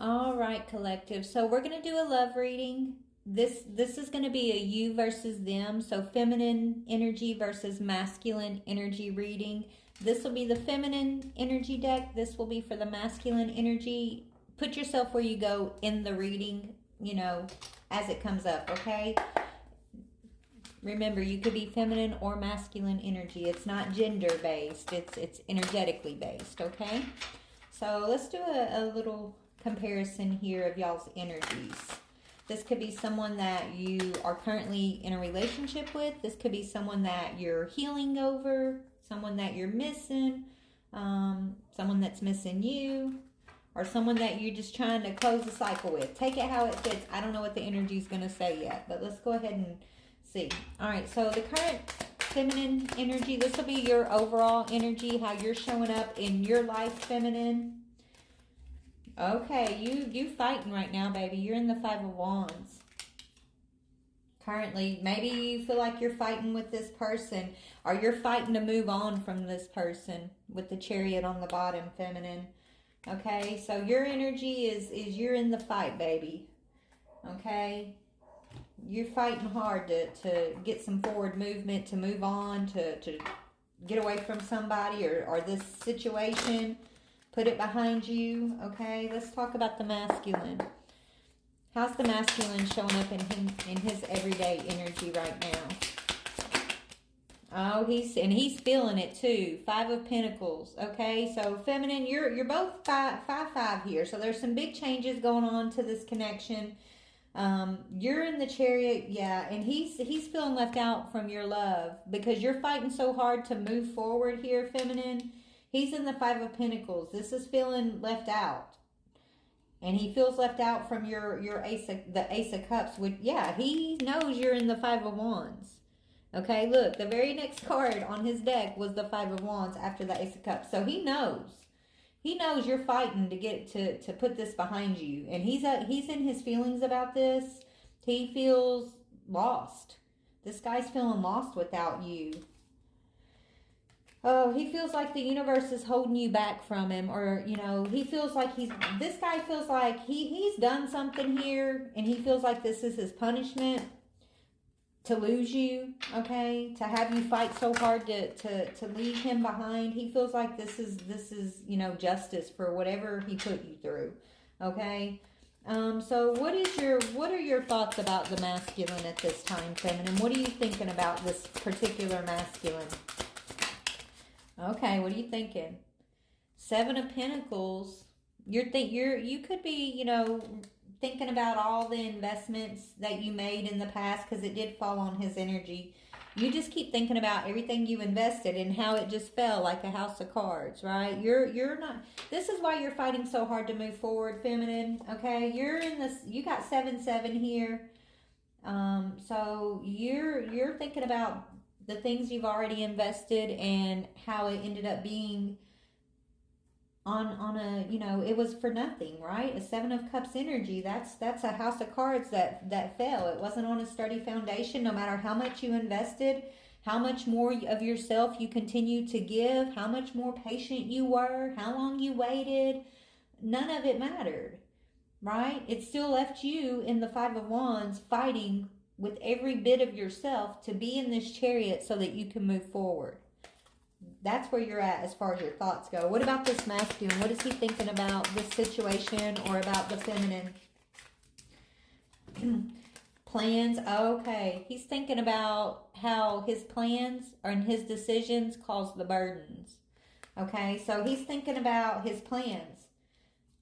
All right, collective. So we're going to do a love reading. This is going to be a you versus them. So feminine energy versus masculine energy reading. This will be the feminine energy deck. This will be for the masculine energy. Put yourself where you go in the reading, as it comes up, okay? Remember, you could be feminine or masculine energy. It's not gender based. It's energetically based, okay? So let's do a little comparison here of y'all's energies. This could be someone that you are currently in a relationship with. This could be someone that you're healing over, someone that you're missing, someone that's missing you, or someone that you're just trying to close the cycle with. Take it how it fits. I don't know what the energy is going to say yet, but let's go ahead and see. All right, so the current feminine energy, this will be your overall energy, how you're showing up in your life, feminine. Okay, you fighting right now, baby. You're in the Five of Wands. Currently, maybe you feel like you're fighting with this person, or you're fighting to move on from this person with the Chariot on the bottom, feminine. Okay, so your energy is you're in the fight, baby. Okay, you're fighting hard to get some forward movement, to move on, to get away from somebody or this situation. Put it behind you, okay? Let's talk about the masculine. How's the masculine showing up in his everyday energy right now? Oh, he's feeling it too. Five of Pentacles, okay? So feminine, you're both five here. So there's some big changes going on to this connection. You're in the Chariot, yeah, and he's feeling left out from your love because you're fighting so hard to move forward here, feminine. He's in the Five of Pentacles. This is feeling left out. And he feels left out from your the Ace of Cups. Yeah, he knows you're in the Five of Wands. Okay, look, the very next card on his deck was the Five of Wands after the Ace of Cups. So he knows. He knows you're fighting to get to put this behind you. And he's in his feelings about this. He feels lost. This guy's feeling lost without you. Oh, he feels like the universe is holding you back from him, or he feels like this guy feels like he's done something here, and he feels like this is his punishment to lose you, okay, to have you fight so hard to leave him behind. He feels like this is justice for whatever he put you through, okay. So what are your thoughts about the masculine at this time, feminine? What are you thinking about this particular masculine? Okay, what are you thinking? Seven of Pentacles. You could be, thinking about all the investments that you made in the past, because it did fall on his energy. You just keep thinking about everything you invested and how it just fell like a house of cards, right? You're not. This is why you're fighting so hard to move forward, feminine. Okay, you're in this. You got 7-7 here. So you're thinking about the things you've already invested and how it ended up being on a, it was for nothing, right? A Seven of Cups energy, that's a house of cards that fell. It wasn't on a sturdy foundation. No matter how much you invested, how much more of yourself you continue to give, how much more patient you were, how long you waited, none of it mattered, right? It still left you in the Five of Wands fighting with every bit of yourself to be in this Chariot so that you can move forward. That's where you're at as far as your thoughts go. What about this masculine? What is he thinking about this situation or about the feminine? Plans. Okay. He's thinking about how his plans and his decisions cause the burdens. Okay. So he's thinking about his plans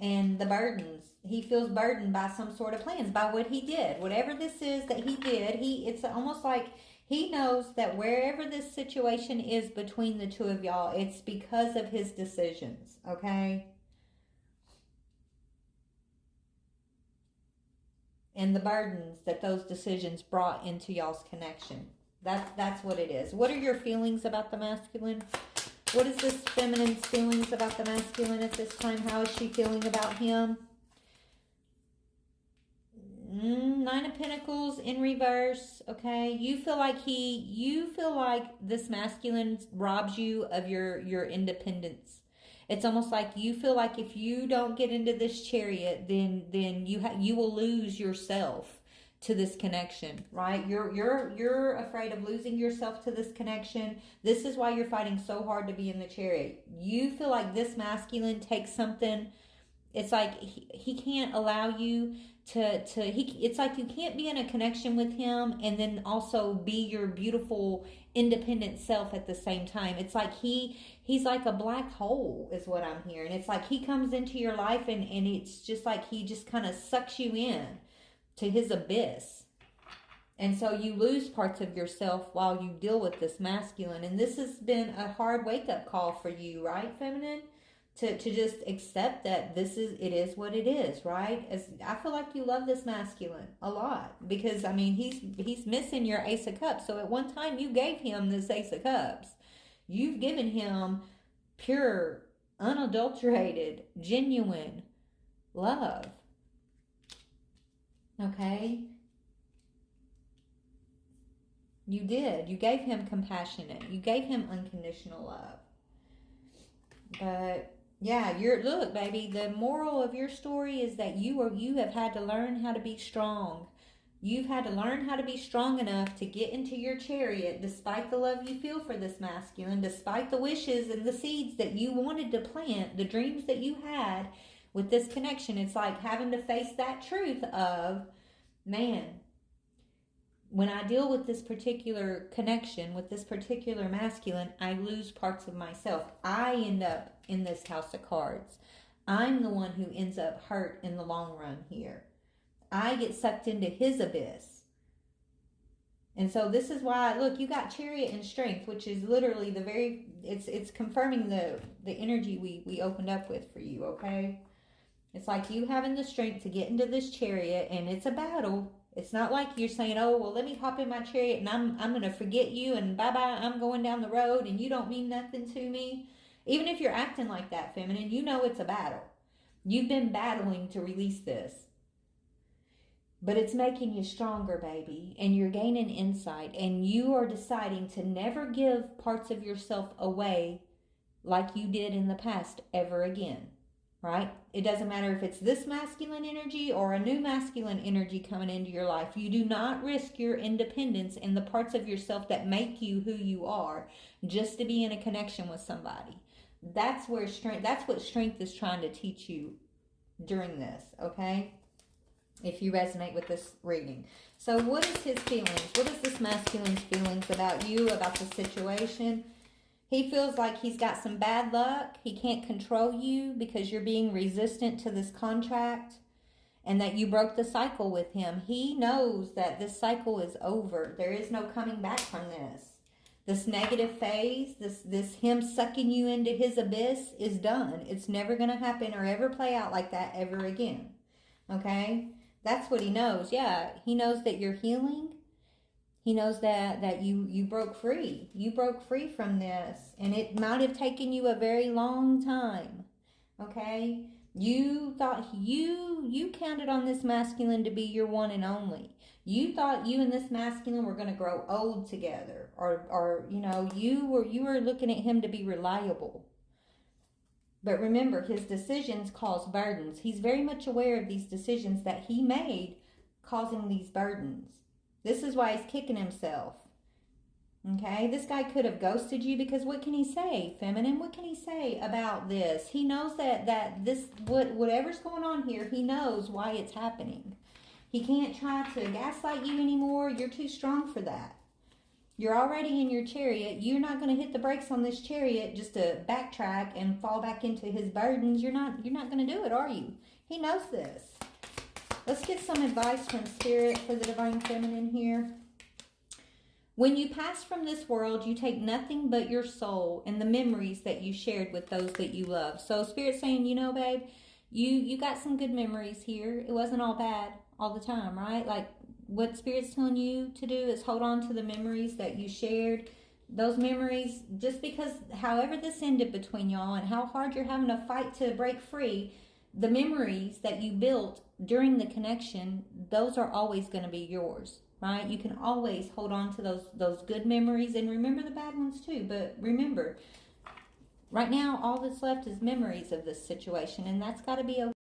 and the burdens. He feels burdened by some sort of plans, by what he did. Whatever this is that he did, it's almost like he knows that wherever this situation is between the two of y'all, it's because of his decisions, okay? And the burdens that those decisions brought into y'all's connection. That's what it is. What are your feelings about the masculine? What is this feminine's feelings about the masculine at this time? How is she feeling about him? Nine of Pentacles in reverse. Okay, you feel like this masculine robs you of your independence, It's almost like you feel like if you don't get into this chariot, then you will lose yourself to this connection, right? You're afraid of losing yourself to this connection. This is why you're fighting so hard to be in the chariot. You feel like this masculine takes something. It's like he can't allow you it's like you can't be in a connection with him and then also be your beautiful independent self at the same time. It's like he's like a black hole is what I'm hearing. It's like he comes into your life and it's just like he just kind of sucks you in to his abyss. And so you lose parts of yourself while you deal with this masculine. And this has been a hard wake-up call for you, right, feminine? To just accept that it is what it is, right? As I feel like you love this masculine a lot because I mean he's missing your Ace of Cups. So at one time you gave him this Ace of Cups. You've given him pure, unadulterated, genuine love. Okay? You did. You gave him compassionate. You gave him unconditional love. But yeah, look, baby, the moral of your story is that you have had to learn how to be strong. You've had to learn how to be strong enough to get into your chariot despite the love you feel for this masculine, despite the wishes and the seeds that you wanted to plant, the dreams that you had with this connection. It's like having to face that truth of, man, when I deal with this particular connection, with this particular masculine, I lose parts of myself. I end up in this house of cards. I'm the one who ends up hurt in the long run here. I get sucked into his abyss. And so this is why, look, you got chariot and strength, which is literally it's confirming the energy we opened up with for you, okay? It's like you having the strength to get into this chariot, and it's a battle. It's not like you're saying, oh, well, let me hop in my chariot and I'm going to forget you and bye-bye, I'm going down the road and you don't mean nothing to me. Even if you're acting like that, feminine, you know it's a battle. You've been battling to release this. But it's making you stronger, baby, and you're gaining insight, and you are deciding to never give parts of yourself away like you did in the past ever again. Right? It doesn't matter if it's this masculine energy or a new masculine energy coming into your life. You do not risk your independence and the parts of yourself that make you who you are just to be in a connection with somebody. That's what strength is trying to teach you during this, okay? If you resonate with this reading. So what is his feelings? What is this masculine's feelings about you, about the situation? He feels like he's got some bad luck. He can't control you because you're being resistant to this contract and that you broke the cycle with him. He knows that this cycle is over. There is no coming back from this. This negative phase, this him sucking you into his abyss is done. It's never going to happen or ever play out like that ever again. Okay? That's what he knows. Yeah, he knows that you're healing. He knows that you broke free. You broke free from this. And it might have taken you a very long time. Okay? You thought you counted on this masculine to be your one and only. You thought you and this masculine were going to grow old together. Or you know, you were looking at him to be reliable. But remember, his decisions cause burdens. He's very much aware of these decisions that he made causing these burdens. This is why he's kicking himself. Okay? This guy could have ghosted you because what can he say, feminine? What can he say about this? He knows that whatever's going on here, he knows why it's happening. He can't try to gaslight you anymore. You're too strong for that. You're already in your chariot. You're not going to hit the brakes on this chariot just to backtrack and fall back into his burdens. You're not going to do it, are you? He knows this. Let's get some advice from Spirit for the Divine Feminine here. When you pass from this world, you take nothing but your soul and the memories that you shared with those that you love. So Spirit's saying, you know, babe, you got some good memories here. It wasn't all bad all the time, right? Like what Spirit's telling you to do is hold on to the memories that you shared. Those memories, just because however this ended between y'all and how hard you're having to fight to break free, the memories that you built during the connection, those are always going to be yours, right? You can always hold on to those good memories and remember the bad ones too. But remember Right now, all that's left is memories of this situation, and that's got to be okay.